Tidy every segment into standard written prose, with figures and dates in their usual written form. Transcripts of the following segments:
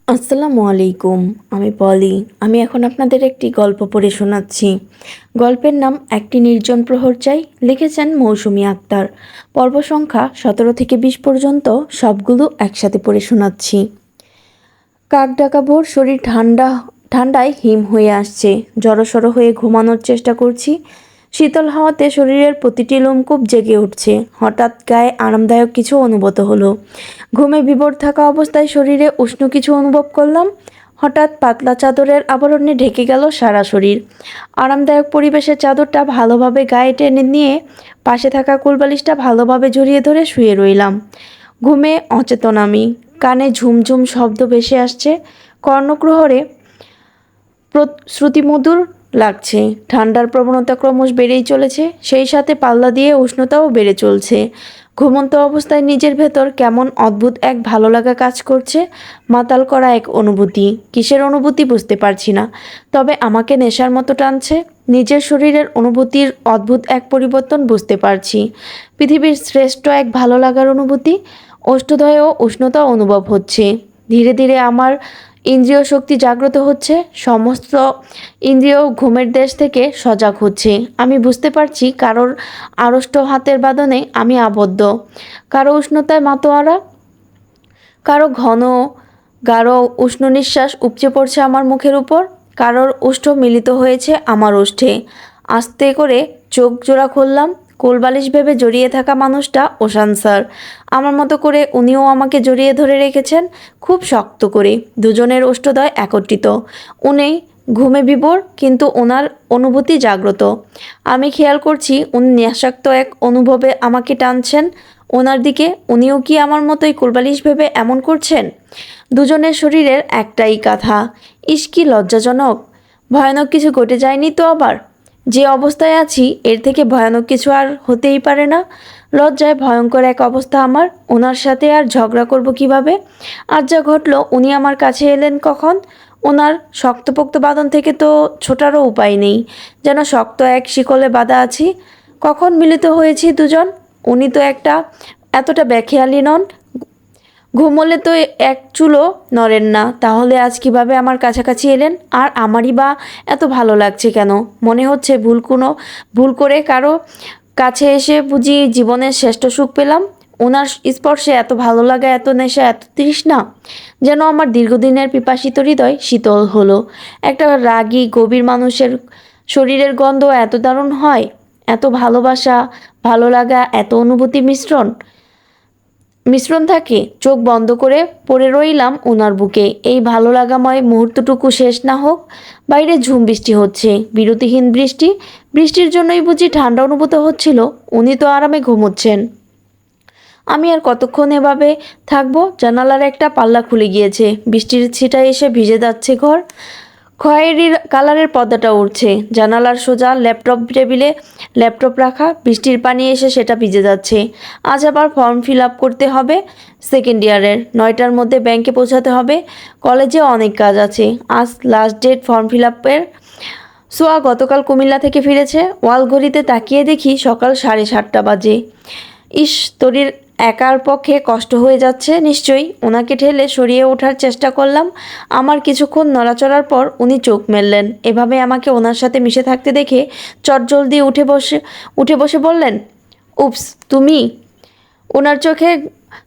আসসালামু আলাইকুম। আমি পলি। আমি এখন আপনাদের একটি গল্প পড়ে শোনাচ্ছি। গল্পের নাম একটি নির্জন প্রহর চাই। লিখেছেন মৌসুমী আক্তার। পর্ব সংখ্যা ১৭ থেকে ২০ পর্যন্ত সবগুলো একসাথে পড়ে শোনাচ্ছি। কাক ডাকা ভোর, শরীর ঠান্ডায় হিম হয়ে আসছে। জড়সড় হয়ে ঘুমানোর চেষ্টা করছি। শীতল হাওয়াতে শরীরের প্রতিটি লোমকূপ জেগে উঠছে। হঠাৎ গায়ে আরামদায়ক কিছু অনুভূত হলো। ঘুমে বিভোর থাকা অবস্থায় শরীরে উষ্ণ কিছু অনুভব করলাম। হঠাৎ পাতলা চাদরের আবরণে ঢেকে গেল সারা শরীর। আরামদায়ক পরিবেশে চাদরটা ভালোভাবে গায়ে টেনে নিয়ে পাশে থাকা কোলবালিশটা ভালোভাবে জড়িয়ে ধরে শুয়ে রইলাম। ঘুমে অচেতন আমি। কানে ঝুমঝুম শব্দ ভেসে আসছে। কর্ণকুহরে শ্রুতিমধুর লাগছে। ঠান্ডার প্রবণতা ক্রমশ বেড়েই চলেছে, সেই সাথে পাল্লা দিয়ে উষ্ণতাও বেড়ে চলছে। ঘুমন্ত অবস্থায় নিজের ভেতর কেমন অদ্ভুত এক ভালো লাগা কাজ করছে। মাতাল করা এক অনুভূতি। কিসের অনুভূতি বুঝতে পারছি না, তবে আমাকে নেশার মতো টানছে। নিজের শরীরের অনুভূতির অদ্ভুত এক পরিবর্তন বুঝতে পারছি। পৃথিবীর শ্রেষ্ঠ এক ভালো লাগার অনুভূতি। ওষ্ঠদয়েও উষ্ণতা অনুভব হচ্ছে। ধীরে ধীরে আমার ইন্দ্রিয় শক্তি জাগ্রত হচ্ছে। সমস্ত ইন্দ্রিয় ঘুমের দেশ থেকে সজাগ হচ্ছে। আমি বুঝতে পারছি কারোর আড়ষ্ট হাতের বাঁধনে আমি আবদ্ধ, কারো উষ্ণতায় মাতোয়ারা, কারো ঘন গাঢ় উষ্ণ নিঃশ্বাস উপচে পড়ছে আমার মুখের উপর, কারোর ওষ্ঠ মিলিত হয়েছে আমার ওষ্ঠে। আস্তে করে চোখ জোড়া খুললাম। কোলবালিশ ভেবে জড়িয়ে থাকা মানুষটা ওশান স্যার। আমার মতো করে উনিও আমাকে জড়িয়ে ধরে রেখেছেন, খুব শক্ত করে। দুজনের ওষ্ঠদ্বয় একত্রিত। উনি ঘুমে বিভোর, কিন্তু ওনার অনুভূতি জাগ্রত। আমি খেয়াল করছি উনি নেশাক্ত এক অনুভবে আমাকে টানছেন ওনার দিকে। উনিও কি আমার মতোই কোলবালিশ ভেবে এমন করছেন? দুজনের শরীরের একটাই কাঁথা। ইস, কি লজ্জাজনক! ভয়ানক কিছু ঘটে যায়নি তো আবার? যে অবস্থায় আছি এর থেকে ভয়ানক কিছু আর হতেই পারে না। লজ্জায় ভয়ঙ্কর এক অবস্থা আমার। ওনার সাথে আর ঝগড়া করব কিভাবে? আজ যা ঘটলো, উনি আমার কাছে এলেন কখন? ওনার শক্তপোক্ত বাঁধন থেকে তো ছোটারও উপায় নেই। যেন শক্ত এক শিকলে বাঁধা আছি। কখন মিলিত হয়েছি দুজন? উনি তো এতটা বেখেয়ালি নন। ঘুমোলে তো এক চুলও নড়েন না, তাহলে আজ কিভাবে আমার কাছাকাছি এলেন? আর আমারই বা এত ভালো লাগছে কেন? মনে হচ্ছে ভুল করে কারো কাছে এসে বুঝি জীবনের শ্রেষ্ঠ সুখ পেলাম। ওনার স্পর্শে এত ভালো লাগা, এত নেশা, এত তৃষ্ণা, যেন আমার দীর্ঘদিনের পিপাসিত হৃদয় শীতল হলো। একটা রাগী গভীর মানুষের শরীরের গন্ধ এত দারুণ হয়? এত ভালোবাসা, ভালো লাগা, এত অনুভূতি মিশ্রণ থাকে। চোখ বন্ধ করে পড়ে রইলাম ওনার বুকে। এই ভালো লাগাময় মুহূর্তটুকু শেষ না হোক। বাইরে ঝুম বৃষ্টি হচ্ছে, বিরতিহীন বৃষ্টি। বৃষ্টির জন্যই বুঝি ঠান্ডা অনুভূত হচ্ছিল। উনি তো আরামে ঘুমোচ্ছেন। আমি আর কতক্ষণ এভাবে থাকবো? জানালার একটা পাল্লা খুলে গিয়েছে। বৃষ্টির ছিটায় এসে ভিজে যাচ্ছে ঘর। খয়েরি কালারের পর্দাটা উঠছে। জানালার সোজা টেবিলে ল্যাপটপ রাখা। বৃষ্টির পানি এসে সেটা ভিজে যাচ্ছে। আজ আবার ফর্ম ফিল আপ করতে হবে সেকেন্ড ইয়ারের। ৯টার মধ্যে ব্যাংকে পৌঁছাতে হবে। কলেজে অনেক কাজ আছে। আজ লাস্ট ডেট ফর্ম ফিল আপের। সোয়া গতকাল কুমিল্লা থেকে ফিরেছে। ওয়াল ঘড়িতে তাকিয়ে দেখি সকাল 7:30 বাজে। ইস, তরির একার পক্ষে কষ্ট হয়ে যাচ্ছে নিশ্চয়ই। ওনাকে ঠেলে সরিয়ে ওঠার চেষ্টা করলাম। আমার কিছুক্ষণ নড়াচড়ার পর উনি চোখ মেললেন। এভাবে আমাকে ওনার সাথে মিশে থাকতে দেখে চটজলদি উঠে বসে বললেন, উপস, তুমি? ওনার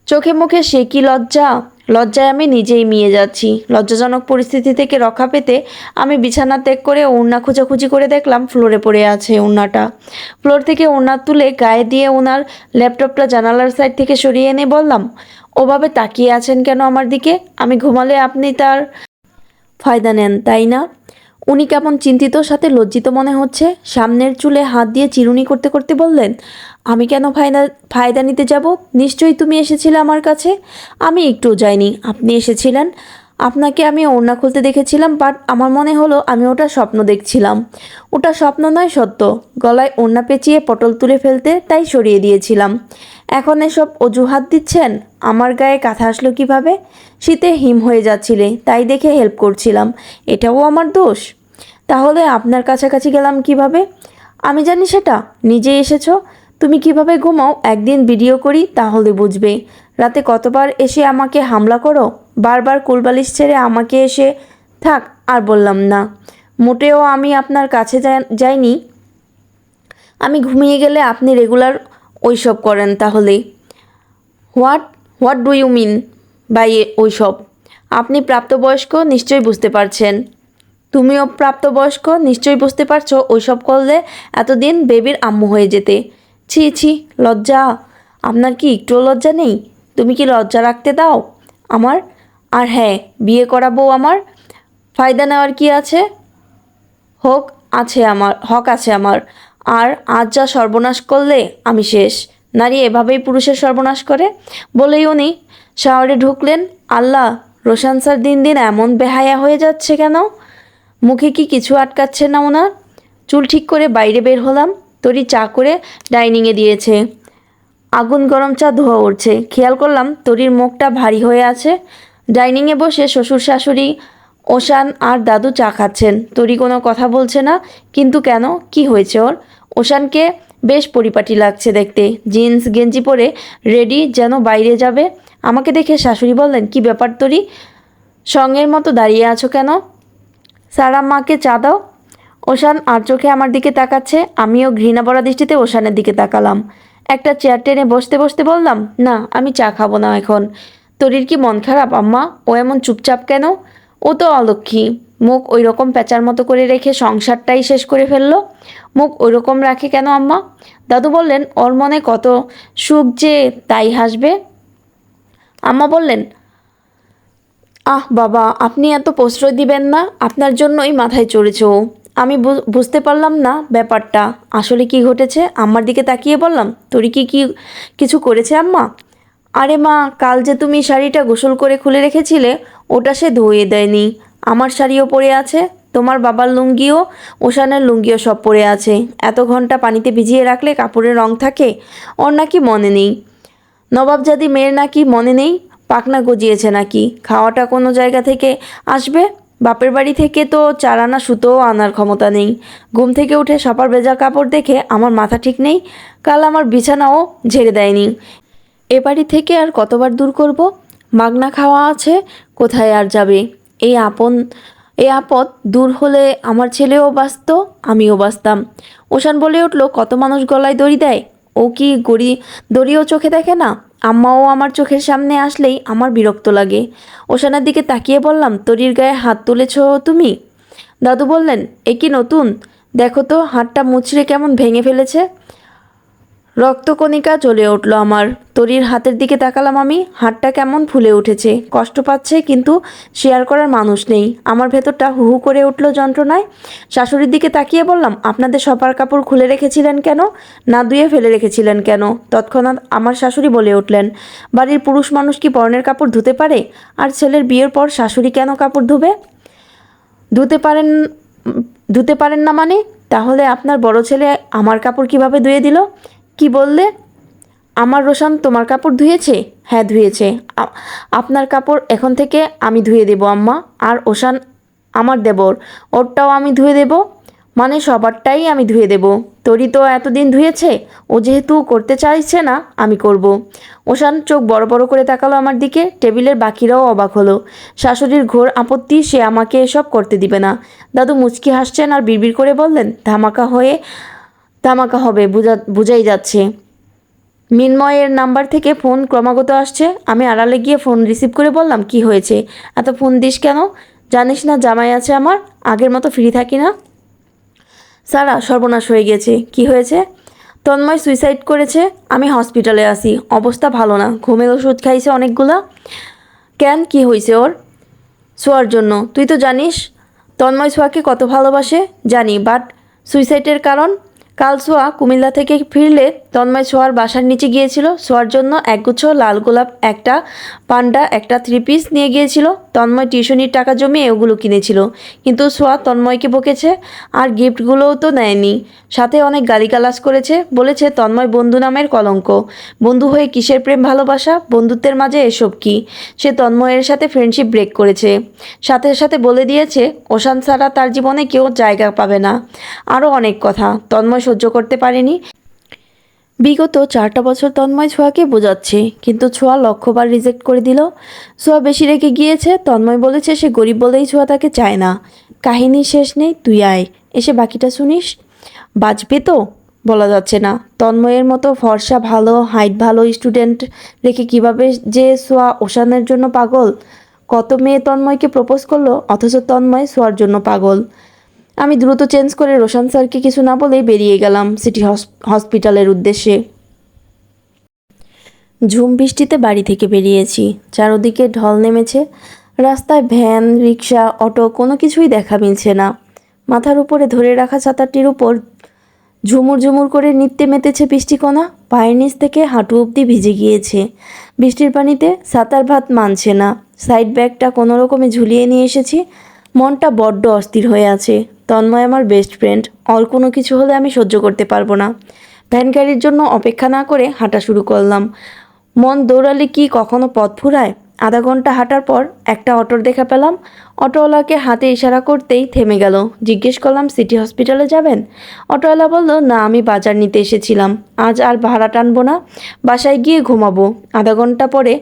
চোখে মুখে সে কি লজ্জা! লজ্জায় আমি নিজেই মিয়ে যাচ্ছি। লজ্জাজনক পরিস্থিতি থেকে রক্ষা পেতে আমি বিছানা ত্যাগ করে ওড়না খোঁজাখুঁজি করে দেখলাম ফ্লোরে পড়ে আছে ওড়নাটা। ফ্লোর থেকে ওড়না তুলে গায়ে দিয়ে ওনার ল্যাপটপটা জানালার সাইড থেকে সরিয়ে এনে বললাম, ওভাবে তাকিয়ে আছেন কেন আমার দিকে? আমি ঘুমালে আপনি তার ফায়দা নেন, তাই না? উনি কেমন চিন্তিত, সাথে লজ্জিত মনে হচ্ছে। সামনের চুলে হাত দিয়ে চিরুনি করতে করতে বললেন, আমি কেন ফায়দা নিতে যাব? নিশ্চয়ই তুমি এসেছিলে আমার কাছে। আমি একটুও যাইনি, আপনি এসেছিলেন। আপনাকে আমি ওড়না খুলতে দেখেছিলাম, বাট আমার মনে হলো আমি ওটা স্বপ্ন দেখছিলাম। ওটা স্বপ্ন নয়, সত্য। গলায় ওড়না পেঁচিয়ে পটল তুলে ফেলতে তাই সরিয়ে দিয়েছিলাম। এখন এসব অজুহাত দিচ্ছেন? আমার গায়ে কাঁথা আসলো কিভাবে? শীতে হিম হয়ে যাচ্ছিলে, তাই দেখে হেল্প করছিলাম। এটাও আমার দোষ? তাহলে আপনার কাছাকাছি গেলাম কিভাবে? আমি জানি সেটা। নিজেই এসেছো। তুমি কিভাবে ঘুমাও একদিন ভিডিও করি, তাহলে বুঝবে। রাতে কতবার এসে আমাকে হামলা করো। বারবার কোলবালিশ ছেড়ে আমাকে এসে থাক আর বললাম না। মোটেও আমি আপনার কাছে যাইনি। আমি ঘুমিয়ে গেলে আপনি রেগুলার ওইসব করেন তাহলে? What what do you mean by ওইসব? আপনি প্রাপ্তবয়স্ক, নিশ্চয়ই বুঝতে পারছেন। তুমিও প্রাপ্তবয়স্ক, নিশ্চয়ই বুঝতে পারছো ওইসব করলে এতদিন বেবির আম্মু হয়ে যেতে। ছি ছি, লজ্জা! আপনার কি একটুও লজ্জা নেই? তুমি কি লজ্জা রাখতে দাও আমার? আর হ্যাঁ, বিয়ে করা বউ আমার, ফায়দা নেওয়ার কি আছে? হক আছে আমার। আর আজ যা সর্বনাশ করলে আমি শেষ। নারী এভাবেই পুরুষের সর্বনাশ করে। বলেই উনি শাওয়ারে ঢুকলেন। আল্লাহ, রোশান স্যার দিন দিন এমন বেহায়া হয়ে যাচ্ছে কেন? মুখে কি কিছু আটকাচ্ছে না ওনার? চুল ঠিক করে বাইরে বের হলাম। তরি চা করে ডাইনিংয়ে দিয়েছে। আগুন গরম চা ধোয়া উঠছে। খেয়াল করলাম তরির মুখটা ভারী হয়ে আছে। ডাইনিংয়ে বসে শ্বশুর শাশুড়ি, ওশান আর দাদু চা খাচ্ছেন। তরি কোনো কথা বলছে না। কিন্তু কেন, কি হয়েছে ওর? ওশানকে বেশ পরিপাটি লাগছে দেখতে, জিন্স গেঞ্জি পরে রেডি, যেন বাইরে যাবে। আমাকে দেখে শাশুড়ি বললেন, কি ব্যাপার তরি, সঙ্গের মতো দাঁড়িয়ে আছো কেন? স্যার আম্মাকে চা দাও। ওশান আর চোখে আমার দিকে তাকাচ্ছে। আমিও ঘৃণা ভরা দৃষ্টিতে ওশানের দিকে তাকালাম। একটা চেয়ার টেনে বসতে বসতে বললাম, না, আমি চা খাবো না এখন। তরির কি মন খারাপ আম্মা? ও এমন চুপচাপ কেন? ও তো অলক্ষী। মুখ ওই রকম প্যাঁচার মতো করে রেখে সংসারটাই শেষ করে ফেললো। মুখ ওই রকম রাখে কেন আম্মা? দাদু বললেন, ওর মনে কত সুখ যে তাই হাসবে। আম্মা বললেন, আহ বাবা, আপনি এত প্রশ্রয় দিবেন না, আপনার জন্যই মাথায় চড়েছে ও। আমি বুঝতে পারলাম না ব্যাপারটা আসলে কি ঘটেছে। আম্মার দিকে তাকিয়ে বললাম, তোরই কি কিছু করেছে আম্মা? আরে মা, কাল যে তুমি শাড়িটা গোসল করে খুলে রেখেছিলে, ওটা সে ধুয়ে দেয়নি। আমার শাড়িও পরে আছে, তোমার বাবার লুঙ্গিও, ওশানের লুঙ্গিও সব পরে আছে। এত ঘন্টা পানিতে ভিজিয়ে রাখলে কাপড়ের রং থাকে? ওর নাকি মনে নেই। নবাবজাদি মেয়ের নাকি মনে নেই? পাখনা গজিয়েছে নাকি? খাওয়াটা কোনো জায়গা থেকে আসবে? বাপের বাড়ি থেকে তো 4 আনা সুতোও আনার ক্ষমতা নেই। ঘুম থেকে উঠে সবার ভেজা কাপড় দেখে আমার মাথা ঠিক নেই। কাল আমার বিছানাও ঝেড়ে দেয়নি। এ বাড়ি থেকে আর কতবার দূর করব? মাগনা খাওয়া আছে, কোথায় আর যাবে? এই আপদ দূর হলে আমার ছেলেও বাঁচত, আমিও বাঁচতাম। ওশান বলে উঠল, কত মানুষ গলায় দড়ি দেয়, ও কি দড়িও চোখে দেখে না? আম্মাও আমার চোখের সামনে আসলেই আমার বিরক্ত লাগে। ওশানের দিকে তাকিয়ে বললাম, তরির গায়ে হাত তুলেছ তুমি? দাদু বললেন, এ কি নতুন? দেখো তো, হাতটা মুচড়ে কেমন ভেঙে ফেলেছে। রক্তকণিকা জ্বলে উঠল আমার। তরির হাতের দিকে তাকালাম আমি। হাতটা কেমন ফুলে উঠেছে, কষ্ট পাচ্ছে, কিন্তু শেয়ার করার মানুষ নেই। আমার ভেতরটা হু হু করে উঠল যন্ত্রণায়। শাশুড়ির দিকে তাকিয়ে বললাম, আপনাদের সবার কাপড় খুলে রেখেছিলেন কেন? না ধুয়ে ফেলে রেখেছিলেন কেন? তৎক্ষণাৎ আমার শাশুড়ি বলে উঠলেন, বাড়ির পুরুষ মানুষ কি পরনের কাপড় ধুতে পারে? আর ছেলের বিয়ের পর শাশুড়ি কেন কাপড় ধুবে? ধুতে পারেন ধুতে পারেন না মানে? তাহলে আপনার বড় ছেলে আমার কাপড় কিভাবে ধুয়ে দিল? কি বললে? আমার রোশান তোমার কাপড় ধুয়েছে? হ্যাঁ, ধুয়েছে। আপনার কাপড় এখন থেকে আমি ধুয়ে দেব আম্মা। আর ওশান আমার দেবর, ওরটাও আমি ধুয়ে দেব। মানে সবারটাই আমি ধুয়ে দেব। তোরই তো এতদিন ধুয়েছে, ও যেহেতু করতে চাইছে না, আমি করব। ওশান চোখ বড় বড় করে তাকালো আমার দিকে। টেবিলের বাকিরাও অবাক হলো। শাশুড়ির ঘোর আপত্তি, সে আমাকে এসব করতে দিবে না। দাদু মুচকি হাসছেন আর বিড়বিড় করে বললেন, ধামাকা হবে, বুঝাই যাচ্ছে। মিনময়ের নাম্বার থেকে ফোন ক্রমাগত আসছে। আমি আড়ালে গিয়ে ফোন রিসিভ করে বললাম, কি হয়েছে? এত ফোন দিস কেন? জানিস না জামাই আছে আমার, আগের মতো ফ্রি থাকি না। সারা, সর্বনাশ হয়ে গেছে। কি হয়েছে? তন্ময় সুইসাইড করেছে। আমি হসপিটালে আছি, অবস্থা ভালো না, ঘুমের ওষুধ খাইছে অনেকগুলা। কেন, কি হয়েছে ওর? সোয়ার জন্য। তুই তো জানিস তন্ময় সোয়াকে কত ভালোবাসে। জানি, বাট সুইসাইডের কারণ? কাল সোয়া কুমিল্লা থেকে ফিরলে তন্ময় সোয়ার বাসার নিচে গিয়েছিল। সোয়ার জন্য একগুচ্ছ লাল গোলাপ, একটা পান্ডা, একটা 3 পিস নিয়ে গিয়েছিল। তন্ময় টিউশনির টাকা জমিয়ে ওগুলো কিনেছিল। কিন্তু সোয়া তন্ময়কে বকেছে, আর গিফটগুলোও তো নেয়নি। সাথে অনেক গালিগালাজ করেছে, বলেছে তন্ময় বন্ধু নামের কলঙ্ক। বন্ধু হয়ে কিসের প্রেম ভালোবাসা? বন্ধুত্বের মাঝে এসব কি? সে তন্ময়ের সাথে ফ্রেন্ডশিপ ব্রেক করেছে। সাথে সাথে বলে দিয়েছে, ওশান ছাড়া তার জীবনে কেউ জায়গা পাবে না। আরও অনেক কথা তন্ময় সহ্য করতে পারেনি। বিগত 4টা বছর তন্ময় ছোঁয়াকে বোঝাচ্ছে, কিন্তু ছোঁয়া লক্ষবার রিজেক্ট করে দিল। ছোঁয়া বেশি রেগে গিয়েছে। তন্ময় বলেছে সে গরিব বলেই ছোঁয়া তাকে চায় না। কাহিনী শেষ নেই, তুই আয়, এসে বাকিটা শুনিস। বাঁচবে তো বলা যাচ্ছে না। তন্ময়ের মতো ফর্সা, ভালো হাইট, ভালো স্টুডেন্ট রেখে কিভাবে যে ছোঁয়া ওশানের জন্য পাগল। কত মেয়ে তন্ময়কে প্রপোজ করলো, অথচ তন্ময় ছোঁয়ার জন্য পাগল। আমি দ্রুত চেঞ্জ করে রোশন স্যারকে কিছু না বলেই বেরিয়ে গেলাম সিটি হসপিটালের উদ্দেশ্যে। ঝুম বৃষ্টিতে বাড়ি থেকে বেরিয়েছি। চারদিকে ঢল নেমেছে। রাস্তায় ভ্যান, রিক্সা, অটো কোনো কিছুই দেখা মিলছে না। মাথার উপরে ধরে রাখা ছাতাটির উপর ঝুমুর ঝুমুর করে নৃত্যে মেতেছে বৃষ্টিকণা। পায়ের নিচ থেকে হাঁটু অবধি ভিজে গিয়েছে। বৃষ্টির পানিতে ছাতার ভাত মানছে না। সাইড ব্যাগটা কোনো রকমে ঝুলিয়ে নিয়ে এসেছি। মনটা বড্ড অস্থির হয়ে আছে। তন্ময় আমার বেস্ট ফ্রেন্ড। ওর কোনো কিছু হলে আমি সহ্য করতে পারবো না। ভ্যান গাড়ির জন্য অপেক্ষা না করে হাঁটা শুরু করলাম। মন দৌড়ালে কি কখনো পথ ফুরায়? আধা ঘন্টা হাঁটার পর একটা অটোর দেখা পেলাম। অটোওয়ালাকে হাতে ইশারা করতেই থেমে গেল। জিজ্ঞেস করলাম সিটি হসপিটালে যাবেন? অটোওয়ালা বলল, না, আমি বাজার নিতে এসেছিলাম, আজ আর ভাড়া টানবো না, বাসায় গিয়ে ঘুমাবো। আধা ঘন্টা পরে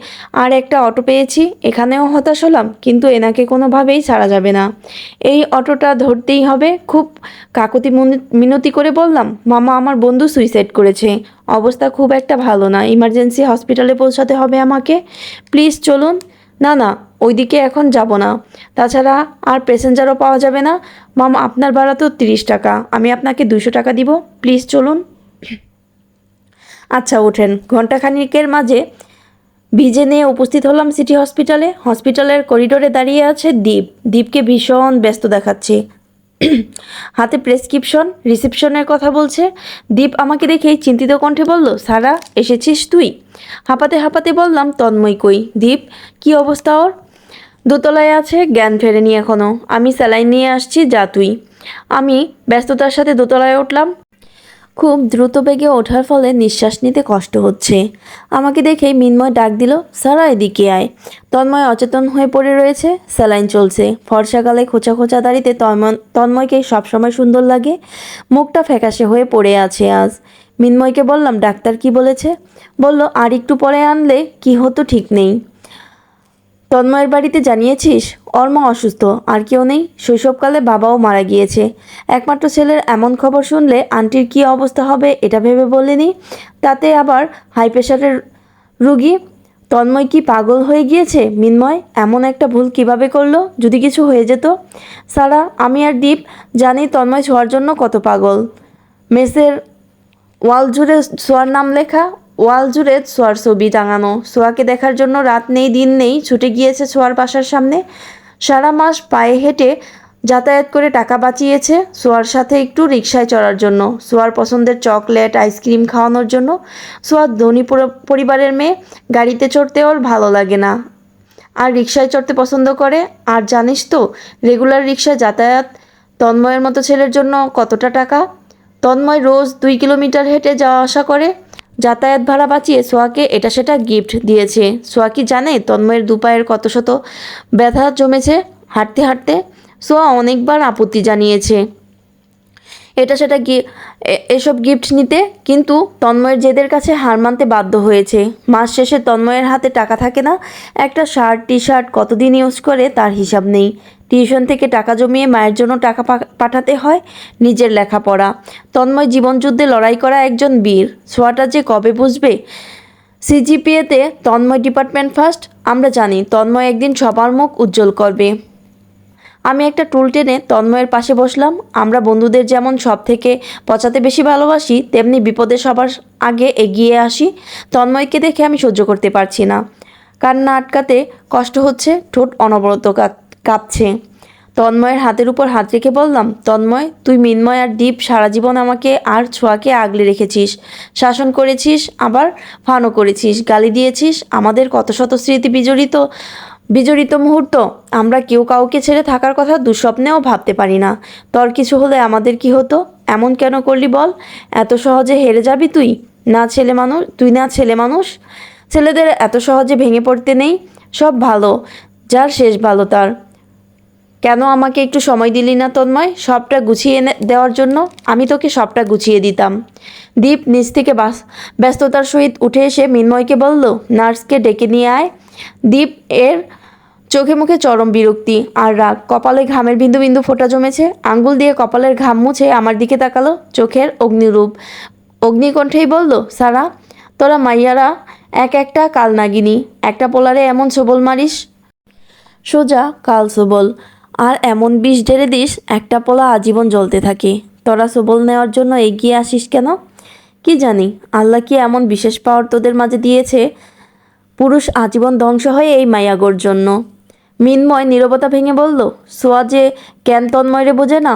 আর একটা অটো পেয়েছি। এখানেও হতাশ হলাম, কিন্তু এনাকে কোনোভাবেই ছাড়া যাবে না, এই অটোটা ধরতেই হবে। খুব কাকুতি মিনতি করে বললাম, মামা, আমার বন্ধু সুইসাইড করেছে, অবস্থা খুব একটা ভালো না, ইমার্জেন্সি হসপিটালে পৌঁছাতে হবে আমাকে, প্লিজ চলুন। না না, ওইদিকে এখন যাব না, তাছাড়া আর প্যাসেঞ্জারও পাওয়া যাবে না। মামা, আপনার ভাড়া তো 30 টাকা, আমি আপনাকে 200 টাকা দিব, প্লিজ চলুন। আচ্ছা, ওঠেন। ঘণ্টাখানিকের মাঝে ভিজে নিয়ে উপস্থিত হলাম সিটি হসপিটালে। হসপিটালের করিডোরে দাঁড়িয়ে আছে দীপ। দীপকে ভীষণ ব্যস্ত দেখাচ্ছে, হাতে প্রেসক্রিপশন, রিসেপশনের কথা বলছে। দীপ আমাকে দেখেই চিন্তিত কণ্ঠে বলল, সারা, এসেছিস তুই? হাঁপাতে হাঁপাতে বললাম, তন্ময় কই? দীপ, কি অবস্থা ওর? দোতলায় আছে, জ্ঞান ফেরেনি এখনও। আমি স্যালাইন নিয়ে আসছি, যা তুই। আমি ব্যস্ততার সাথে দোতলায় উঠলাম। খুব দ্রুত বেগে ওঠার ফলে নিঃশ্বাস নিতে কষ্ট হচ্ছে। আমাকে দেখেই মিন্ময় ডাক দিল, সারা, এদিকে আয়। তন্ময় অচেতন হয়ে পড়ে রয়েছে, স্যালাইন চলছে। ফর্সা গালে খোঁচা খোঁচা দাড়িতে তন্ময়কে সবসময় সুন্দর লাগে। মুখটা ফ্যাকাশে হয়ে পড়ে আছে আজ। মিন্ময়কে বললাম, ডাক্তার কি বলেছে? বলল, আর একটু পরে আনলে কি হতো ঠিক নেই। তন্ময়ের বাড়িতে জানিয়েছিস? ওর মা অসুস্থ, আর কেউ নেই। শৈশবকালে বাবাও মারা গিয়েছে। একমাত্র ছেলের এমন খবর শুনলে আন্টির কী অবস্থা হবে এটা ভেবে বলিনি। তাতে আবার হাই প্রেশারের রুগী। তন্ময় কি পাগল হয়ে গিয়েছে? মিন্ময় এমন একটা ভুল কিভাবে করলো? যদি কিছু হয়ে যেত। সারা, আমি আর দীপ জানি তন্ময় ছোঁয়ার জন্য কত পাগল। মেসের ওয়াল জুড়ে সোয়ার নাম লেখা, ওয়াল জুড়ে সোয়ার ছবি টাঙানো। সোয়াকে দেখার জন্য রাত নেই দিন নেই ছুটে গিয়েছে সোয়ার বাসার সামনে। সারা মাস পায়ে হেঁটে যাতায়াত করে টাকা বাঁচিয়েছে সোয়ার সাথে একটু রিকশায় চড়ার জন্য, সোয়ার পছন্দের চকলেট, আইসক্রিম খাওয়ানোর জন্য। সোয়ার ধনী পরিবারের মেয়ে, গাড়িতে চড়তে ওর ভালো লাগে না, আর রিকশায় চড়তে পছন্দ করে। আর জানিস তো রেগুলার রিকশায় যাতায়াত তন্ময়ের মতো ছেলের জন্য কতটা টাকা? তন্ময় রোজ 2 কিলোমিটার হেঁটে যাওয়া আসা করে। যাতায়াত ভাড়া বাঁচিয়ে সোয়াকে এটা সেটা গিফট দিয়েছে। সোয়া কি জানে তন্ময়ের দুপায়ের কত শত ব্যথা জমেছে হাঁটতে হাঁটতে? সোয়া অনেকবার আপত্তি জানিয়েছে এটা সেটা এসব গিফট নিতে, কিন্তু তন্ময়ের জেদের কাছে হার মানতে বাধ্য হয়েছে। মাস শেষে তন্ময়ের হাতে টাকা থাকে না। একটা শার্ট, টি শার্ট কতদিন ইউজ করে তার হিসাব নেই। টিউশন থেকে টাকা জমিয়ে মায়ের জন্য টাকা পাঠাতে হয়, নিজের লেখাপড়া। তন্ময় জীবনযুদ্ধে লড়াই করা একজন বীর। ছোঁয়াটা যে কবে বুঝবে? সিজিপিএতে তন্ময় ডিপার্টমেন্ট ফার্স্ট। আমরা জানি তন্ময় একদিন সবার মুখ উজ্জ্বল করবে। আমি একটা টুল টেনে তন্ময়ের পাশে বসলাম। আমরা বন্ধুদের যেমন সব থেকে পচাতে বেশি ভালোবাসি, তেমনি বিপদে সবার আগে এগিয়ে আসি। তন্ময়কে দেখে আমি সহ্য করতে পারছি না। কান্না আটকাতে কষ্ট হচ্ছে, ঠোঁট অনবরত কাঁপছে। তন্ময়ের হাতের উপর হাত রেখে বললাম, তন্ময়, তুই মিন্ময় আর দীপ সারা জীবন আমাকে আর ছোঁয়াকে আগলে রেখেছিস, শাসন করেছিস, আবার ফানও করেছিস, গালি দিয়েছিস। আমাদের কত শত স্মৃতি বিজড়িত বিজড়িত মুহূর্ত। আমরা কেউ কাউকে ছেড়ে থাকার কথা দুঃস্বপ্নেও ভাবতে পারি না। তোর কিছু হলে আমাদের কি হতো? এমন কেন করলি বল? এত সহজে হেরে যাবি তুই? না ছেলে মানুষ। ছেলেদের এত সহজে ভেঙে পড়তে নেই। সব ভালো যার শেষ ভালো তার। কেন আমাকে একটু সময় দিলি না তন্ময়, সবটা গুছিয়ে দেওয়ার জন্য? আমি তোকে সবটা গুছিয়ে দিতাম। দীপ নিচ থেকে ব্যস্ততার সহিত উঠে এসে মিন্ময়কে বলল, নার্সকে ডেকে নিয়ে আয়। দীপ এর চোখে মুখে চরম বিরক্তি আর রাগ, কপালে ঘামের বিন্দু বিন্দু ফোঁটা জমেছে। আঙ্গুল দিয়ে কপালের ঘাম মুছে আমার দিকে তাকালো, চোখের অগ্নিরূপ অগ্নিকণ্ঠেই বলল, সারা, তোরা মাইয়ারা এক একটা কাল নাগিনী, একটা পোলারে এমন সবল মারিস, সোজা কাল সবল, আর এমন বিষ ঢেলে দিস একটা পোলা আজীবন জ্বলতে থাকে। তোরা সবল নেওয়ার জন্য এগিয়ে আসিস কেন? কি জানি আল্লাহ কি এমন বিশেষ পাওয়ার তোদের মাঝে দিয়েছে, পুরুষ আজীবন ধ্বংস হয় এই মায়াগোর জন্য। মিন্ময় নীরবতা ভেঙে বলল, সোয়া যে কেন তন্ময়রে বোঝে না?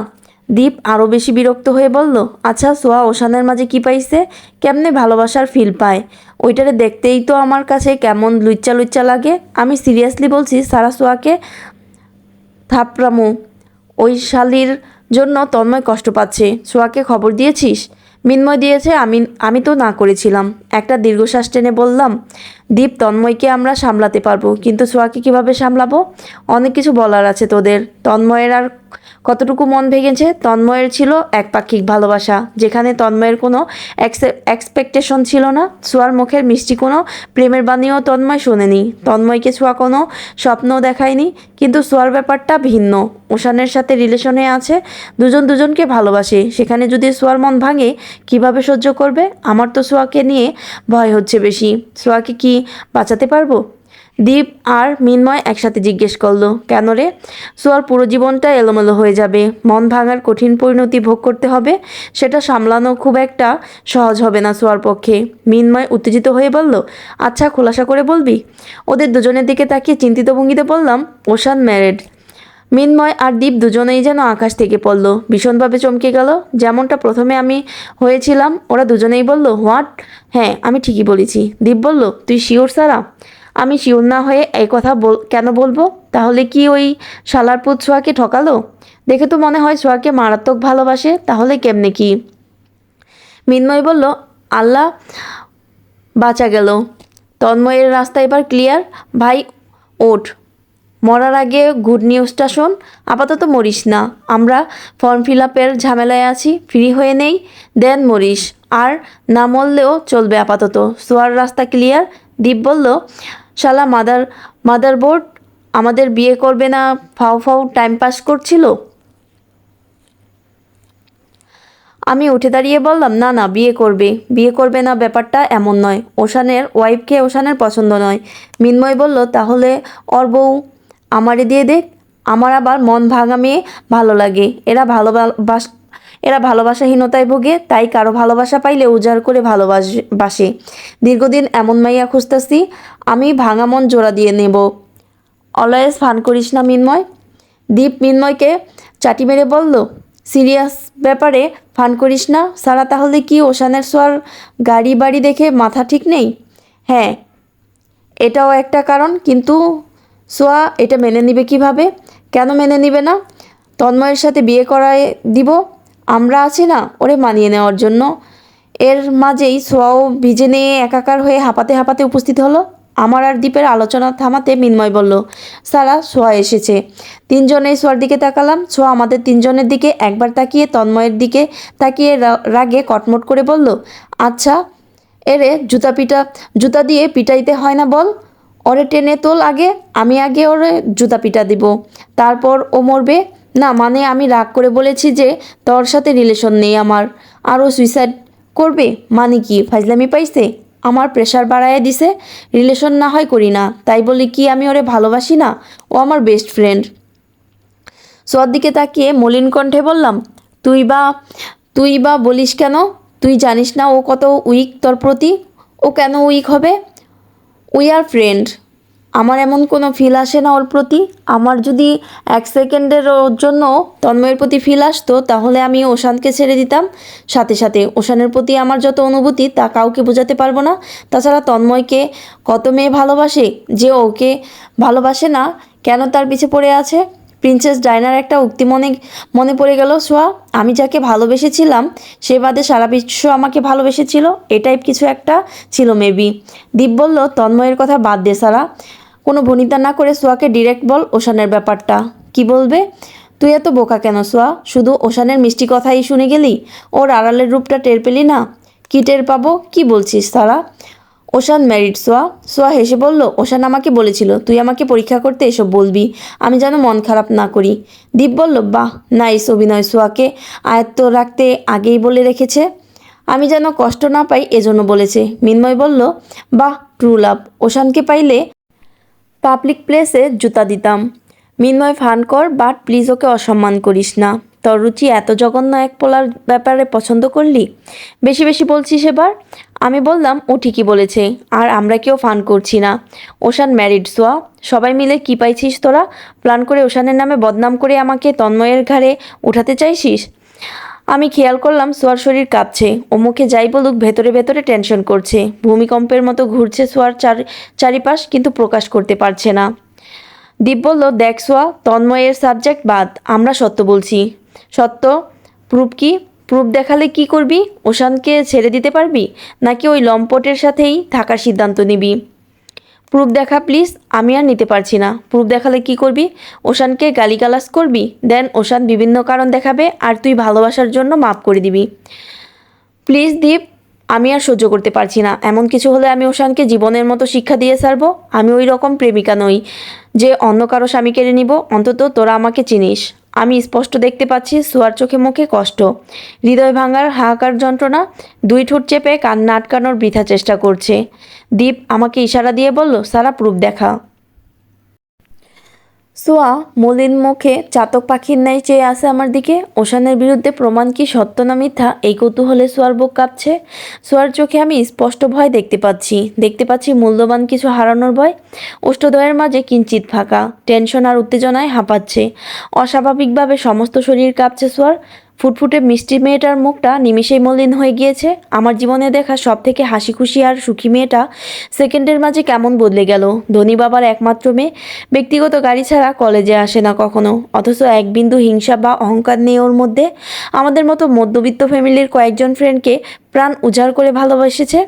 দীপ আরও বেশি বিরক্ত হয়ে বলল, আচ্ছা সোয়া ওশানের মাঝে কি পাইছে, কেমনে ভালোবাসার ফিল পায়? ওইটারে দেখতেই তো আমার কাছে কেমন লুচ্চা লুচ্চা লাগে। আমি সিরিয়াসলি বলছি, সারা সোয়াকে থাপড়ামো। ওই শালির জন্য তন্ময় কষ্ট পাচ্ছে। সোয়াকে খবর দিয়েছিস? মিন্ময় দিয়েছে, আমি তো না করেছিলাম। একটা দীর্ঘশ্বাস টেনে বললাম, দীপ, তন্ময়কে আমরা সামলাতে পারবো, কিন্তু সোয়াকে কিভাবে সামলাবো? অনেক কিছু বলার আছে তোদের। তন্ময়ের আর কতটুকু মন ভেঙেছে? তন্ময়ের ছিল একপাক্ষিক ভালোবাসা, যেখানে তন্ময়ের কোনো এক্সপেকটেশন ছিল না। সোয়ার মুখের মিষ্টি কোনো প্রেমের বাণীও তন্ময় শোনেনি। তন্ময়কে সোয়া কোনো স্বপ্নও দেখায়নি। কিন্তু সোয়ার ব্যাপারটা ভিন্ন। ওশানের সাথে রিলেশনে আছে, দুজন দুজনকে ভালোবাসে, সেখানে যদি সোয়ার মন ভাঙে কিভাবে সহ্য করবে? আমার তো সোয়াকে নিয়ে ভয় হচ্ছে বেশি। সোয়াকে কি বাঁচাতে পারবো? দীপ আর মিন্ময় একসাথে জিজ্ঞেস করলো, কেন রে? সোয়ার পুরো জীবনটা এলোমেলো হয়ে যাবে, মন ভাঙার কঠিন পরিণতি ভোগ করতে হবে, সেটা সামলানো খুব একটা সহজ হবে না সোয়ার পক্ষে। মিন্ময় উত্তেজিত হয়ে বলল, আচ্ছা খোলাসা করে বলবি? ওদের দুজনের দিকে তাকিয়ে চিন্তিত ভঙ্গিতে বললাম, ওশান ম্যারেড। মিন্ময় আর দীপ দুজনেই যেন আকাশ থেকে পড়ল, ভীষণভাবে চমকে গেল, যেমনটা প্রথমে আমি হয়েছিলাম। ওরা দুজনেই বলল, হোয়াট? হ্যাঁ, আমি ঠিকই বলেছি। দীপ বলল, তুই শিওর সারা? আমি শিওর না হয়ে এই কথা কেন বলবো? তাহলে কি ওই শালার পুত সোয়াকে ঠকালো? দেখে তো মনে হয় সোয়াকে মারাত্মক ভালোবাসে, তাহলে কেমনে কি? মিন্ময় বলল, আল্লাহ বাঁচা গেল। তন্ময়ের রাস্তা এবার ক্লিয়ার। ভাই ওঠ, মরার আগে গুড নিউজটা শোন। আপাতত মরিস না, আমরা ফর্ম ফিল আপের ঝামেলায় আছি, ফ্রি হয়ে নেই, দেন মরিস। আর না মরলেও চলবে আপাতত। সোয়ার রাস্তা ক্লিয়ার। দীপ বলল, শালা মাদারবোর্ড আমাদের বিয়ে করবে না ফাও ফাও টাইম পাস করছিল। আমি উঠে দাঁড়িয়ে বললাম, না না, বিয়ে করবে না, ব্যাপারটা এমন নয়। ওশানের ওয়াইফকে ওশানের পছন্দ নয়। মিন্ময় বলল, তাহলে ওর বউ আমারে দিয়ে দেখ। আমার আবার মন ভাঙা মেয়ে ভালো লাগে। এরা ভালোবাসাহীনতায় ভোগে, তাই কারো ভালোবাসা পাইলে উজাড় করে ভালোবাসে। দীর্ঘদিন এমন মাইয়া খুঁজতেছি, আমি ভাঙা মন জোড়া দিয়ে নেব। অলওয়েজ ফান করিস না মিন্ময়। দীপ মিন্ময়কে চাটি মেরে বলল, সিরিয়াস ব্যাপারে ফান করিস না সারা? তাহলে কি ওশানের সোয়ার গাড়ি বাড়ি দেখে মাথা ঠিক নেই? হ্যাঁ, এটাও একটা কারণ, কিন্তু সোয়া এটা মেনে নিবে কিভাবে? কেন মেনে নিবে না? তন্ময়ের সাথে বিয়ে করায় দিব, আমরা আছি না ওরে মানিয়ে নেওয়ার জন্য। এর মাঝেই সোয়াও ভিজে নিয়ে একাকার হয়ে হাঁপাতে হাঁপাতে উপস্থিত হলো। আমার আর দীপের আলোচনা থামাতে মিন্ময় বলল, সারা, সোয়া এসেছে। তিনজনেই সোয়ার দিকে তাকালাম। সোয়া আমাদের তিনজনের দিকে একবার তাকিয়ে তন্ময়ের দিকে তাকিয়ে রাগে কটমট করে বলল, আচ্ছা, এরে জুতা দিয়ে পিটাইতে হয় না বল? ওরে টেনে তোল আগে, আমি আগে ওরে জুতা পিটা দিব, তারপর ও মরবে। না মানে আমি রাগ করে বলেছি যে তোর সাথে রিলেশন নেই আমার, আর ও সুইসাইড করবে মানে কি? ফাইজলামি পাইছে, আমার প্রেশার বাড়ায় দিছে। রিলেশন না হয় করি না, তাই বলি কি আমি ওরে ভালোবাসি না? ও আমার বেস্ট ফ্রেন্ড। সোয়ার দিকে তাকিয়ে মলিন কণ্ঠে বললাম, তুই বা বলিস কেন? তুই জানিস না ও কত উইক তোর প্রতি? ও কেন উইক হবে? We are friend. আমার এমন কোনো ফিল আসে না ওর প্রতি। আমার যদি এক সেকেন্ডের ওর জন্য তন্ময়ের প্রতি ফিল আসতো, তাহলে আমি ওশানকে ছেড়ে দিতাম সাথে সাথে। ওশানের প্রতি আমার যত অনুভূতি তা কাউকে বোঝাতে পারবো না। তাছাড়া তন্ময়কে কত মেয়ে ভালোবাসে, যে ওকে ভালোবাসে না কেন তার পিছে পড়ে আছে? প্রিন্সেস ডায়নার একটা উক্তি মনে পড়ে গেল সোয়া, আমি যাকে ভালোবেসেছিলাম সে বাদে সারা বিশ্ব আমাকে ভালোবেসেছিল, এই টাইপ কিছু একটা ছিল মেবি। দীপ বলল, তন্ময়ের কথা বাদ দে সারা, কোনো ভনিতা না করে সোয়াকে ডিরেক্ট বল ওশানের ব্যাপারটা। কি বলবে? তুই এত বোকা কেন সোয়া? শুধু ওশানের মিষ্টি কথাই শুনে গেলি? ওর আড়ালের রূপটা টের পেলি না? কি টের পাবো? কি বলছিস সারা? ওশান ম্যারিড সোয়া। সোয়া হেসে বলল, ওশান আমাকে বলেছিল তুই আমাকে পরীক্ষা করতে এসব বলবি, আমি যেন মন খারাপ না করি। দীপ বলল, বাহ নাইস অভিনয়। সোয়াকে আয়ত্ত রাখতে আগেই বলে রেখেছে, আমি যেন কষ্ট না পাই এজন্য বলেছে। মিন্ময় বলল, বাহ ট্রু লাভ। ওশানকে পাইলে পাবলিক প্লেসে জুতা দিতাম। মিন্ময়, ফান কর, বাট প্লিজ ওকে অসম্মান করিস না। তোর রুচি এত জঘন্য এক পোলার ব্যাপারে পছন্দ করলি? বেশি বেশি বলছিস এবার। আমি বললাম, ও ঠিকই বলেছে, আর আমরা কেউ ফান করছি না। ওশান ম্যারিড সোয়া। সবাই মিলে কি পাইছিস তোরা? প্ল্যান করে ওশানের নামে বদনাম করে আমাকে তন্ময়ের ঘাড়ে উঠাতে চাইছিস? আমি খেয়াল করলাম সোয়ার শরীর কাঁপছে। ও মুখে যাই বলুক ভেতরে ভেতরে টেনশন করছে। ভূমিকম্পের মতো ঘুরছে সোয়ার চারিপাশ, কিন্তু প্রকাশ করতে পারছে না। দীপ বলল, দেখ সোয়া, তন্ময়ের সাবজেক্ট বাদ, আমরা সত্য বলছি। সত্য? প্রুফ কি? প্রুফ দেখালে কি করবি? ওশানকে ছেড়ে দিতে পারবি, নাকি ওই লম্পটের সাথেই থাকার সিদ্ধান্ত নিবি? প্রুফ দেখা প্লিজ, আমি আর নিতে পারছি না। প্রুফ দেখালে কি করবি? ওশানকে গালিগালাজ করবি, দেন ওশান বিভিন্ন কারণ দেখাবে আর তুই ভালোবাসার জন্য মাফ করে দিবি। প্লিজ দীপ, আমি আর সহ্য করতে পারছি না। এমন কিছু হলে আমি ওশানকে জীবনের মতো শিক্ষা দিয়ে ছাড়বো। আমি ওই রকম প্রেমিকা নই যে অন্য কারো স্বামী কেড়ে নিব। অন্তত তোরা আমাকে চিনিস। আমি স্পষ্ট দেখতে পাচ্ছি সোয়ার চোখে মুখে কষ্ট, হৃদয় ভাঙার হাহাকার যন্ত্রণা। দুই ঠোঁট চেপে কান্না আটকানোর বৃথা চেষ্টা করছে। দীপ আমাকে ইশারা দিয়ে বলল, সারা প্রুফ দেখা। সোয়া মলিন মুখে চাতক পাখির ন্যায় চেয়ে আছে আমার দিকে। ওশানের বিরুদ্ধে প্রমাণ কি সত্য না মিথ্যা, এই কৌতূহলে সোয়ার বুক কাঁপছে। সোয়ার চোখে আমি স্পষ্ট ভয় দেখতে পাচ্ছি মূল্যবান কিছু হারানোর ভয়। অষ্টদয়ের মাঝে কিঞ্চিত ফাঁকা, টেনশন আর উত্তেজনায় হাঁপাচ্ছে। অস্বাভাবিকভাবে সমস্ত শরীর কাঁপছে সোয়ার। ফুটফুটে মিষ্টি মেয়েটার মুখটা নিমিষেই মলিন হয়ে গিয়েছে। আমার জীবনে দেখা সব থেকে হাসি খুশি আর সুখী মেয়েটা সেকেন্ডের মাঝে কেমন বদলে গেল। ধনী বাবার একমাত্র মেয়ে, ব্যক্তিগত গাড়ি ছাড়া কলেজে আসে না কখনো, অথচ এক বিন্দু হিংসা বা অহংকার নেই ওর মধ্যে। আমাদের মতো মধ্যবিত্ত ফ্যামিলির কয়েকজন ফ্রেন্ডকে প্রাণ উজাড় করে ভালোবেসেছে,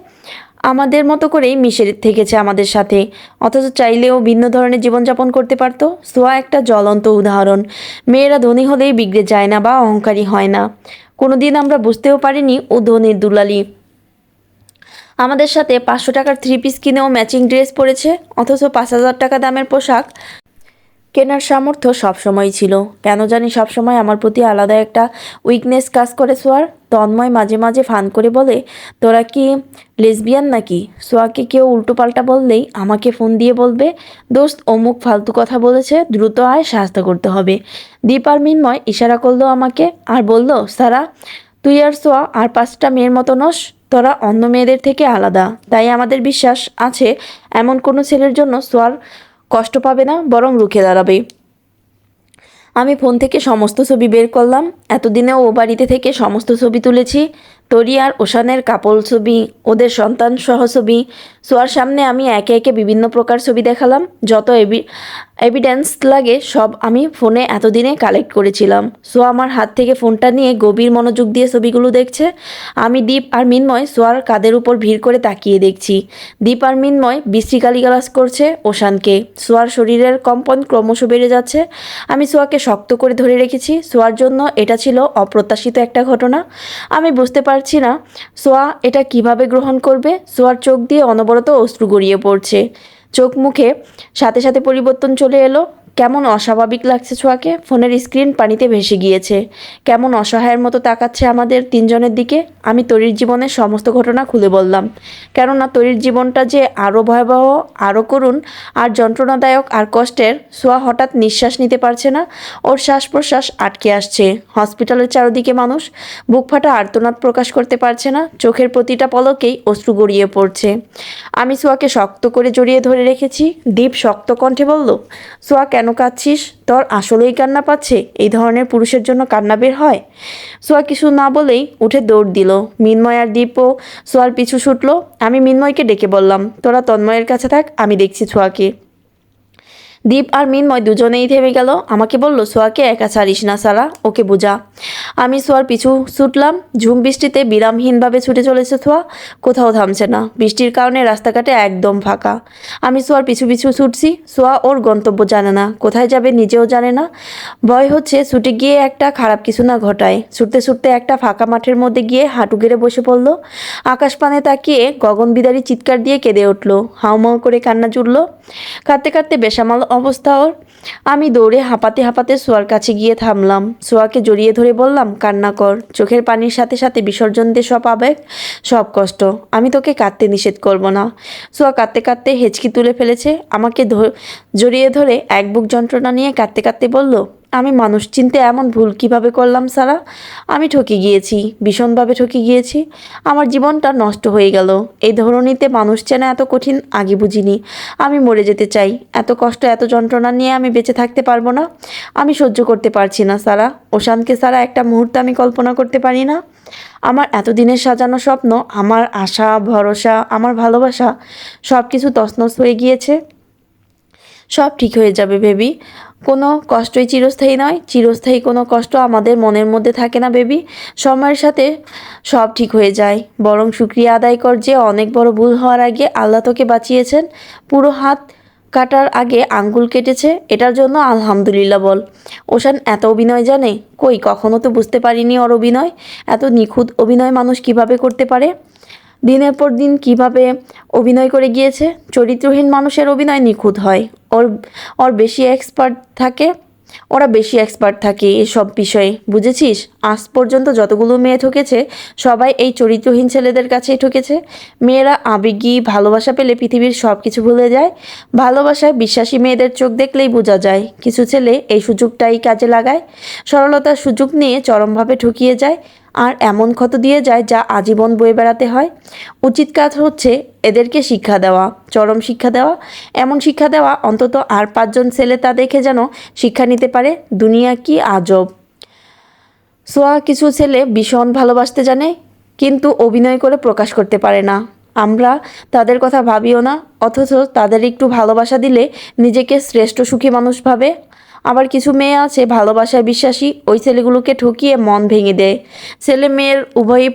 আমাদের মতো করেই মিশে থেকেছে আমাদের সাথে, অথচ চাইলেও ভিন্ন ধরনের জীবনযাপন করতে পারতো। সোয়া একটা জ্বলন্ত উদাহরণ। মেয়েরা ধনী হলেই বিগড়ে যায় না বা অহংকারী হয় না। কোনোদিন আমরা বুঝতেও পারিনি ও ধনীর দুলালি। আমাদের সাথে 500 টাকার 3 পিস কিনেও ম্যাচিং ড্রেস পরেছে, অথচ 5,000 টাকা দামের পোশাক কেনার সামর্থ্য সবসময়ই ছিল। কেন জানি সবসময় আমার প্রতি আলাদা একটা উইকনেস কাজ করে সোয়ার। তন্ময় মাঝে মাঝে ফান করে বলে, তোরা কি লেসবিয়ান নাকি? সোয়াকে কেউ উল্টোপাল্টা বললেই আমাকে ফোন দিয়ে বলবে, দোস্ত অমুক ফালতু কথা বলেছে, দ্রুত আয়, সাহায্য করতে হবে। দীপ আর মিন্ময় ইশারা করলো আমাকে আর বলল, সারা তুই আর সোয়া আর 5টা মেয়ের মতো নস, তোরা অন্য মেয়েদের থেকে আলাদা। তাই আমাদের বিশ্বাস আছে এমন কোনো ছেলের জন্য সোয়ার কষ্ট পাবে না, বরং রুখে দাঁড়াবে। আমি ফোন থেকে সমস্ত ছবি বের করলাম। এতদিনে ও বাড়িতে থেকে সমস্ত ছবি তুলেছি। তরি আর ওশানের কাপল ছবি, ওদের সন্তান সহ ছবি। সোয়ার সামনে আমি একে একে বিভিন্ন প্রকার ছবি দেখালাম। যত এভিডেন্স লাগে সব আমি ফোনে এতদিনে কালেক্ট করেছিলাম। সোয়া আমার হাত থেকে ফোনটা নিয়ে গভীর মনোযোগ দিয়ে ছবিগুলো দেখছে। আমি, দীপ আর মিন্ময় সোয়ার কাঁধের উপর ভিড় করে তাকিয়ে দেখছি। দীপ আর মিন্ময় বিশ্রী গালিগালাজ করছে ওশানকে। সোয়ার শরীরের কম্পন ক্রমশ বেড়ে যাচ্ছে। আমি সোয়াকে শক্ত করে ধরে রেখেছি। সোয়ার জন্য এটা ছিল অপ্রত্যাশিত একটা ঘটনা। আমি বুঝতে পারছি না সোয়া এটা কিভাবে গ্রহণ করবে। সোয়ার চোখ দিয়ে অনবরত অশ্রু গড়িয়ে পড়ছে। চোখ মুখে সাথে সাথে পরিবর্তন চলে এলো। কেমন অস্বাভাবিক লাগছে ছোঁয়াকে। ফোনের স্ক্রিন পানিতে ভেসে গিয়েছে। কেমন অসহায়ের মতো তাকাচ্ছে আমাদের তিনজনের দিকে। আমি তরির জীবনের সমস্ত ঘটনা খুলে বললাম, কেননা তরির জীবনটা যে আরও ভয়াবহ, আরও করুণ আর যন্ত্রণাদায়ক আর কষ্টের। সোয়া হঠাৎ নিঃশ্বাস নিতে পারছে না, ওর শ্বাস প্রশ্বাস আটকে আসছে। হসপিটালের চারদিকে মানুষ, বুক ফাটা আর্তনাদ প্রকাশ করতে পারছে না। চোখের প্রতিটা পলকেই অশ্রু গড়িয়ে পড়ছে। আমি সোয়াকে শক্ত করে জড়িয়ে ধরে রেখেছি। দীপ শক্ত কণ্ঠে বলল, সোয়া কেন কাঁদছিস? তোর আসলেই কান্না পাচ্ছে? এই ধরনের পুরুষের জন্য কান্না বের হয়? সোয়া কিছু না বলেই উঠে দৌড় দিল। মিন্ময় আর দীপও সোয়ার পিছু ছুটলো। আমি মিন্ময়কে ডেকে বললাম, তোরা তন্ময়ের কাছে থাক, আমি দেখছি সোয়াকে। দীপ আর মিন্ময় দুজনেই থেমে গেল। আমাকে বলল, সোয়াকে একা ছাড়িস না সারা, ওকে বোঝা। আমি সোয়ার পিছু ছুটলাম। ঝুম বৃষ্টিতে বিরামহীনভাবে ছুটে চলেছে সোয়া, কোথাও থামছে না। বৃষ্টির কারণে রাস্তাঘাটে একদম ফাঁকা। আমি সোয়ার পিছু পিছু ছুটছি। সোয়া ওর গন্তব্য জানে না, কোথায় যাবে নিজেও জানে না। ভয় হচ্ছে ছুটে গিয়ে একটা খারাপ কিছু না ঘটায়। ছুটতে ছুটতে একটা ফাঁকা মাঠের মধ্যে গিয়ে হাঁটু গেড়ে বসে পড়ল। আকাশ পানে তাকিয়ে গগনবিদারী চিৎকার দিয়ে কেঁদে উঠল। হাউমাউ করে কান্না জুড়ল। কাঁদতে কাঁদতে বেসামাল অবস্থা ওর। আমি দৌড়ে হাঁপাতে হাঁপাতে সোয়ার কাছে গিয়ে থামলাম। সোয়াকে জড়িয়ে ধরে বললাম, কান্না কর, চোখের পানির সাথে সাথে বিসর্জন দে সব আবেগ, সব কষ্ট। আমি তোকে কাঁদতে নিষেধ করব না। সোয়া কাঁদতে কাঁদতে হেঁচকি তুলে ফেলেছে। আমাকে জড়িয়ে ধরে এক বুক যন্ত্রণা নিয়ে কাঁদতে কাঁদতে বলল, আমি মানুষ চিনতে এমন ভুল কিভাবে করলাম সারা? আমি ঠকে গিয়েছি, ভীষণভাবে ঠকে গিয়েছি। আমার জীবনটা নষ্ট হয়ে গেল। এই ধরনীতে মানুষ চেনা এত কঠিন আগে বুঝিনি। আমি মরে যেতে চাই। এত কষ্ট, এত যন্ত্রণা নিয়ে আমি বেঁচে থাকতে পারবো না। আমি সহ্য করতে পারছি না সারা। ওশানকে সারা একটা মুহূর্ত আমি কল্পনা করতে পারি না। আমার এতদিনের সাজানো স্বপ্ন, আমার আশা ভরসা, আমার ভালোবাসা, সব কিছু তছনছ হয়ে গিয়েছে। সব ঠিক হয়ে যাবে বেবি। কোনো কষ্টই চিরস্থায়ী নয়। চিরস্থায়ী কোনো কষ্ট আমাদের মনের মধ্যে থাকে না বেবি। সময়ের সাথে সব ঠিক হয়ে যায়। বরং শুক্রিয়া আদায় কর যে অনেক বড় ভুল হওয়ার আগে আল্লাহ তোকে বাঁচিয়েছেন। পুরো হাত কাটার আগে আঙ্গুল কেটেছে, এটার জন্য আলহামদুলিল্লাহ বল। ওশান এত অভিনয় জানে? কই, কখনো তো বুঝতে পারিনি ওর অভিনয়। এত নিখুঁত অভিনয় মানুষ কিভাবে করতে পারে? দিনের পর দিন কিভাবে অভিনয় করে গিয়েছে। চরিত্রহীন মানুষের অভিনয় নিখুঁত হয়। ওর ওর বেশি এক্সপার্ট থাকে ওরা বেশি এক্সপার্ট থাকে এসব বিষয়ে, বুঝেছিস? আজ পর্যন্ত যতগুলো মেয়ে ঠকেছে সবাই এই চরিত্রহীন ছেলেদের কাছেই ঠকেছে। মেয়েরা আবেগী ভালোবাসা পেলে পৃথিবীর সব কিছু ভুলে যায়। ভালোবাসায় বিশ্বাসী মেয়েদের চোখ দেখলেই বোঝা যায়। কিছু ছেলে এই সুযোগটাই কাজে লাগায়, সরলতার সুযোগ নিয়ে চরমভাবে ঠকিয়ে যায়, আর এমন ক্ষত দিয়ে যায় যা আজীবন বয়ে বেড়াতে হয়। উচিত কাজ হচ্ছে এদেরকে শিক্ষা দেওয়া, চরম শিক্ষা দেওয়া, এমন শিক্ষা দেওয়া অন্তত আর 5জন ছেলে তা দেখে যেন শিক্ষা নিতে পারে দুনিয়া কি আজব। সোয়া কিছু ছেলে ভীষণ ভালোবাসতে জানে, কিন্তু অভিনয় করে প্রকাশ করতে পারে না। আমরা তাদের কথা ভাবিও না, অথচ তাদের একটু ভালোবাসা দিলে নিজেকে শ্রেষ্ঠ সুখী মানুষ ভাবে। আবার কিছু মেয়ে আছে ভালোবাসায় বিশ্বাসী, ওই ছেলেগুলোকে ঠকিয়ে মন ভেঙে দেয়। ছেলে মেয়ের উভয়ই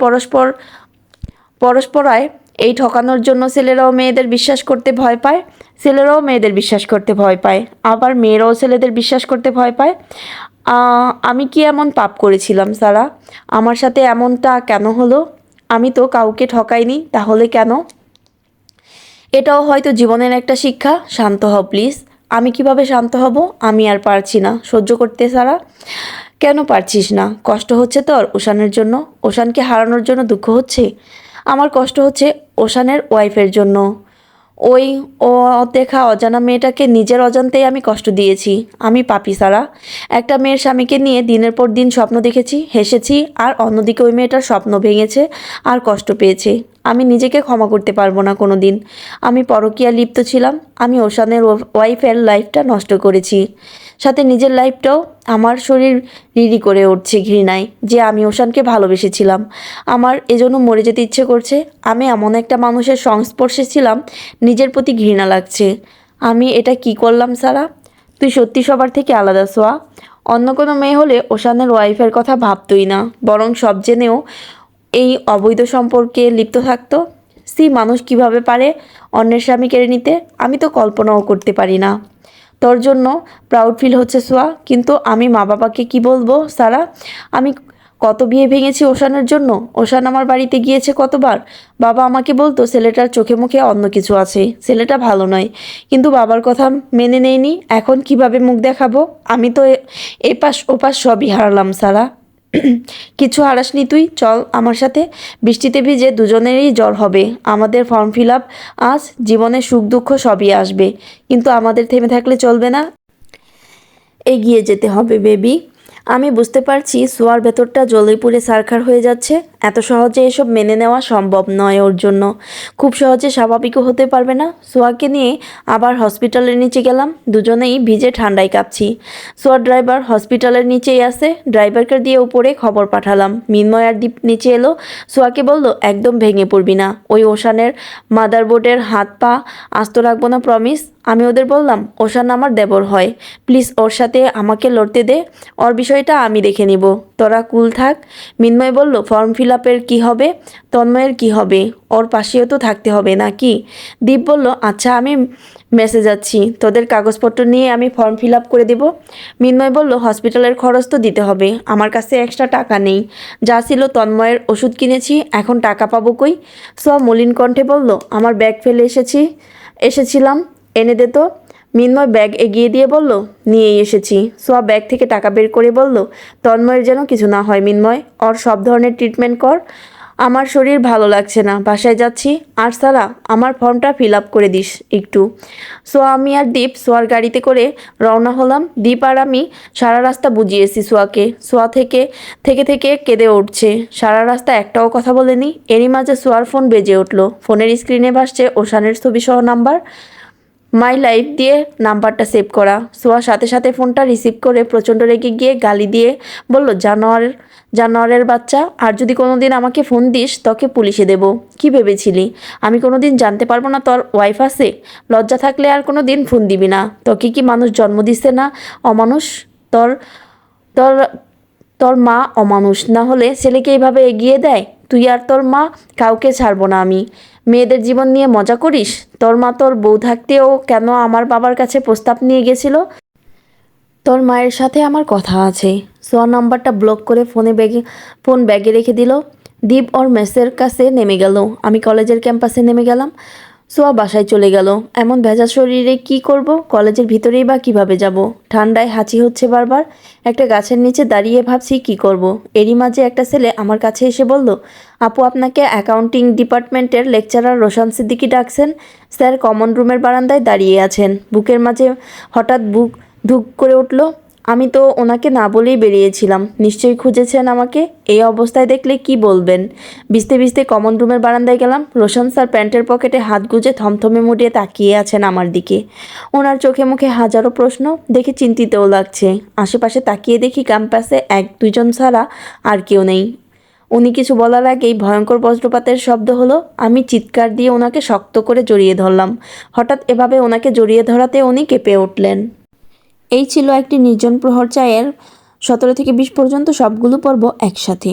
পরস্পরায় এই ঠকানোর জন্য ছেলেরাও মেয়েদের বিশ্বাস করতে ভয় পায়, ছেলেরাও মেয়েদের বিশ্বাস করতে ভয় পায়, আবার মেয়েরাও ছেলেদের বিশ্বাস করতে ভয় পায়। আমি কি এমন পাপ করেছিলাম সারা? আমার সাথে এমনটা কেন হলো? আমি তো কাউকে ঠকাইনি, তাহলে কেন? এটাও হয়তো জীবনের একটা শিক্ষা। শান্ত হও প্লিজ। আমি কিভাবে শান্ত হব? আমি আর পারছি না সহ্য করতে সারা। কেন পারছিস না? কষ্ট হচ্ছে তোর ওশানের জন্য? ওশানকে হারানোর জন্য দুঃখ হচ্ছে? আমার কষ্ট হচ্ছে ওশানের ওয়াইফের জন্য। ওই অদেখা অজানা মেয়েটাকে নিজের অজান্তেই আমি কষ্ট দিয়েছি। আমি পাপী সারা। একটা মেয়ের স্বামীকে নিয়ে দিনের পর দিন স্বপ্ন দেখেছি, হেসেছি, আর অন্যদিকে ওই মেয়েটার স্বপ্ন ভেঙেছে আর কষ্ট পেয়েছে। আমি নিজেকে ক্ষমা করতে পারবো না কোনো দিন। আমি পরকীয়া লিপ্ত ছিলাম। আমি ওশানের ওয়াইফের লাইফটা নষ্ট করেছি, সাথে নিজের লাইফটাও। আমার শরীর রিরি করে উঠছে ঘৃণায় যে আমি ওশানকে ভালোবেসেছিলাম। আমার এজন্য মরে যেতে ইচ্ছে করছে। আমি এমন একটা মানুষের সংস্পর্শে ছিলাম, নিজের প্রতি ঘৃণা লাগছে। আমি এটা কি করলাম সারা? তুই সত্যি সবার থেকে আলাদা সোয়া। অন্য কোনো মেয়ে হলে ওশানের ওয়াইফের কথা ভাবতই না, বরং সব জেনেও এই অবৈধ সম্পর্কে লিপ্ত থাকতো। মানুষ কিভাবে পারে অন্যের স্বামী কেড়ে নিতে? আমি তো কল্পনাও করতে পারি না। তোর জন্য প্রাউড ফিল হচ্ছে সোয়া, কিন্তু আমি মা বাবাকে কি বলবো সারা? আমি কত বিয়ে ভেঙেছি ওশানের জন্য। ওশান আমার বাড়িতে গিয়েছে কতবার। বাবা আমাকে বলতো ছেলেটার চোখে মুখে অন্য কিছু আছে, ছেলেটা ভালো নয়, কিন্তু বাবার কথা মেনে নেয়নি। এখন কিভাবে মুখ দেখাবো? আমি তো এপাশ ওপাশ সবই হারালাম সারা। কিছু হারাসনি তুই। চল আমার সাথে, বৃষ্টিতে ভিজে দুজনেরই জ্বর হবে। আমাদের ফর্ম ফিল আপ আজ, জীবনে সুখ দুঃখ সবই আসবে, কিন্তু আমাদের থেমে থাকলে চলবে না, এগিয়ে যেতে হবে বেবি। আমি বুঝতে পারছি সোয়ার ভেতরটা জ্বলে পুড়ে ছারখার হয়ে যাচ্ছে। এত সহজে এসব মেনে নেওয়া সম্ভব নয় ওর জন্য। খুব সহজে স্বাভাবিকও হতে পারবে না। সোয়াকে নিয়ে আবার হসপিটালের নিচে গেলাম। দুজনেই ভিজে ঠান্ডায় কাঁপছি। সোয়ার ড্রাইভার হসপিটালের নিচেই আছে। ড্রাইভারকে দিয়ে উপরে খবর পাঠালাম। মিন্ময় আর দীপ নিচে এলো। সোয়াকে বলল, একদম ভেঙে পড়বি না। ওই ওশানের মাদারবোর্ডের হাত পা আস্ত রাখবো না, প্রমিস। আমি ওদের বললাম, ওশান আমার দেবর হয়, প্লিজ ওর সাথে আমাকে লড়তে দে, ওর বিষয়টা আমি দেখে নিব, তোরা কুল থাক। মিন্ময় বলল, ফর্ম ফিল আপের কী হবে? তন্ময়ের কী হবে? ওর পাশেও তো থাকতে হবে নাকি? দীপ বলল, আচ্ছা আমি মেসে যাচ্ছি, তোদের কাগজপত্র নিয়ে আমি ফর্ম ফিল আপ করে দেব। মিন্ময় বলল, হসপিটালের খরচ তো দিতে হবে, আমার কাছে এক্সট্রা টাকা নেই, যা ছিল তন্ময়ের ওষুধ কিনেছি, এখন টাকা পাবো কই? সোয়া মলিন কণ্ঠে বলল, আমার ব্যাগ ফেলে এসেছিলাম, এনে দে তো। মিন্ময় ব্যাগ এগিয়ে দিয়ে বলল, নিয়েই এসেছি। সোয়া ব্যাগ থেকে টাকা বের করে বলল, তন্ময়ের যেন কিছু না হয় মিন্ময়, ওর সব ধরনের ট্রিটমেন্ট কর। আমার শরীর ভালো লাগছে না, বাসায় যাচ্ছি। আর সারা, আমার ফর্মটা ফিল আপ করে দিস একটু। সোয়া, আমি আর দীপ সোয়ার গাড়িতে করে রওনা হলাম। দীপ আর আমি সারা রাস্তা বুঝিয়েছি সোয়াকে। সোয়া থেকে থেকে থেকে কেঁদে উঠছে, সারা রাস্তা একটাও কথা বলেনি। এরই মাঝে সোয়ার ফোন বেজে উঠল। ফোনের স্ক্রিনে ভাসছে ওশানের ছবিসহ নাম্বার। মাই লাইফ দিয়ে নাম্বারটা সেভ করা। সোয়া সাথে সাথে ফোনটা রিসিভ করে প্রচণ্ড রেগে গিয়ে গালি দিয়ে বলল, জানোয়ারের বাচ্চা, আর যদি কোনোদিন আমাকে ফোন দিস তোকে পুলিশে দেব। কি ভেবেছিলি আমি কোনোদিন জানতে পারবো না তোর ওয়াইফ আছে? লজ্জা থাকলে আর কোনো দিন ফোন দিবি না। তোকে কি মানুষ জন্ম দিচ্ছে না অমানুষ? তোর তোর তোর মা অমানুষ না হলে ছেলেকে এইভাবে এগিয়ে দেয়? তুই আর তোর মা কাউকে ছাড়বো না আমি। মেয়েদের জীবন নিয়ে মজা করিস? তোর মা তোর বউ থাকতেও কেন আমার বাবার কাছে প্রস্তাব নিয়ে গেছিল? তোর মায়ের সাথে আমার কথা আছে। সোয়া নাম্বারটা ব্লক করে ফোন ব্যাগে রেখে দিল। দীপ ওর মেসের কাছে নেমে গেল। আমি কলেজের ক্যাম্পাসে নেমে গেলাম। সোয়া বাসায় চলে গেল। এমন ভেজা শরীরে কি করব? কলেজের ভিতরেই বা কিভাবে যাব? ঠান্ডায় হাঁচি হচ্ছে বারবার। একটা গাছের নিচে দাঁড়িয়ে ভাবছি কি করব। এরই মাঝে একটা ছেলে আমার কাছে এসে বলল, আপু, আপনাকে অ্যাকাউন্টিং ডিপার্টমেন্টের লেকচারার রোশান সিদ্দিকী ডাকছেন। স্যার কমন রুমের বারান্দায় দাঁড়িয়ে আছেন। বুকের মাঝে হঠাৎ বুক ধুক করে উঠল। আমি তো ওনাকে না বলেই বেরিয়েছিলাম। নিশ্চয়ই খুঁজেছেন আমাকে। এই অবস্থায় দেখলে কি বলবেন? ভিজতে ভিজতে কমন রুমের বারান্দায় গেলাম। রোশন স্যার প্যান্টের পকেটে হাত গুজে থমথমে মুড়িয়ে তাকিয়ে আছেন আমার দিকে। ওনার চোখে মুখে হাজারো প্রশ্ন, দেখে চিন্তিতও লাগছে। আশেপাশে তাকিয়ে দেখি ক্যাম্পাসে এক দুজন ছাড়া আর কেউ নেই। উনি কিছু বলার আগেই ভয়ঙ্কর বজ্রপাতের শব্দ হলো। আমি চিৎকার দিয়ে ওনাকে শক্ত করে জড়িয়ে ধরলাম। হঠাৎ এভাবে ওনাকে জড়িয়ে ধরাতে উনি কেঁপে উঠলেন। এই ছিল একটি নির্জন প্রহর চায়ের 17 থেকে 20 পর্যন্ত সবগুলো পর্ব একসাথে।